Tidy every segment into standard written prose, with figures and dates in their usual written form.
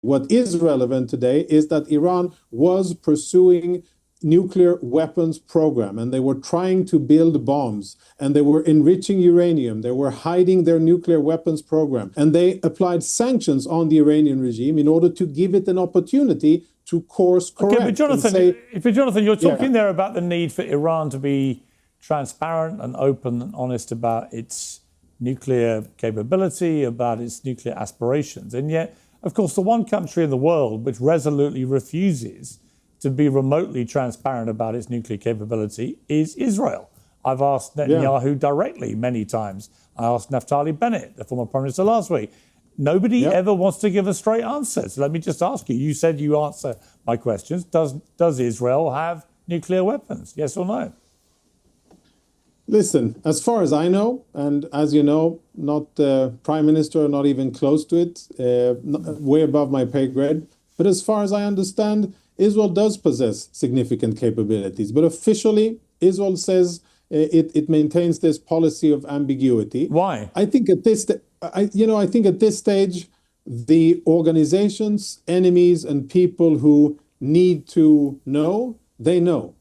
What is relevant today is that Iran was pursuing nuclear weapons program, and they were trying to build bombs, and they were enriching uranium, they were hiding their nuclear weapons program, and they applied sanctions on the Iranian regime in order to give it an opportunity to course correct. Okay, but Jonathan, you're talking there about the need for Iran to be transparent and open and honest about its nuclear capability, about its nuclear aspirations. And yet, of course, the one country in the world which resolutely refuses to be remotely transparent about its nuclear capability is Israel. I've asked Netanyahu directly many times. I asked Naftali Bennett, the former Prime Minister, last week. Nobody ever wants to give a straight answer. So let me just ask you. You said you answer my questions. Does Israel have nuclear weapons? Yes or no? Listen, as far as I know, and as you know, not the Prime Minister, not even close to it, way above my pay grade. But as far as I understand, Israel does possess significant capabilities. But officially, Israel says it maintains this policy of ambiguity. Why? I think at this, I think at this stage, the organizations, enemies, and people who need to know, they know.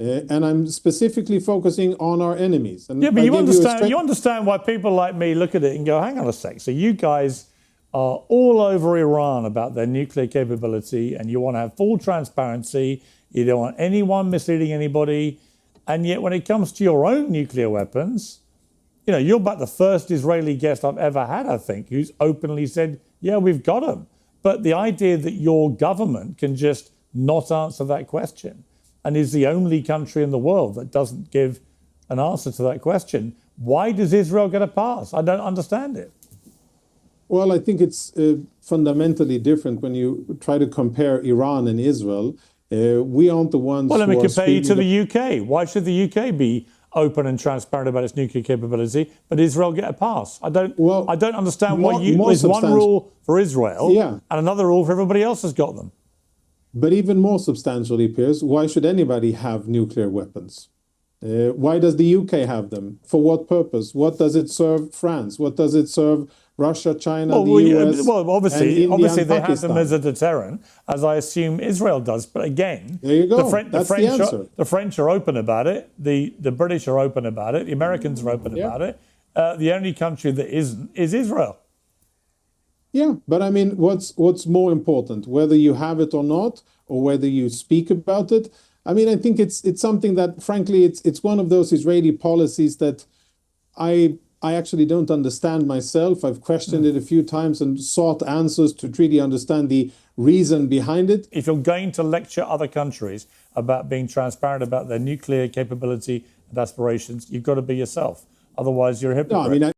And I'm specifically focusing on our enemies. And yeah, but you understand why people like me look at it and go, hang on a sec. So you guys are all over Iran about their nuclear capability, and you want to have full transparency. You don't want anyone misleading anybody. And yet when it comes to your own nuclear weapons, you know, you're about the first Israeli guest I've ever had, I think, who's openly said, yeah, we've got them. But the idea that your government can just not answer that question and is the only country in the world that doesn't give an answer to that question, why does Israel get a pass? I don't understand it. Well, I think it's fundamentally different when you try to compare Iran and Israel. We aren't the ones. Well, let me compare you to the UK. Why should the UK be open and transparent about its nuclear capability, but Israel get a pass? I don't understand why there's one rule for Israel and another rule for everybody else has got them. But even more substantially, Piers, why should anybody have nuclear weapons? Why does the UK have them? For what purpose? What does it serve France? What does it serve Russia, China, the US? Well, obviously they have them as a deterrent, as I assume Israel does. But again, there you go. The French are open about it. The British are open about it. The Americans are open about it. The only country that isn't is Israel. Yeah, but I mean, what's more important, whether you have it or not, or whether you speak about it? I mean, I think it's something that, frankly, it's one of those Israeli policies that I actually don't understand myself. I've questioned it a few times and sought answers to really understand the reason behind it. If you're going to lecture other countries about being transparent about their nuclear capability and aspirations, you've got to be yourself. Otherwise, you're a hypocrite. No, I mean,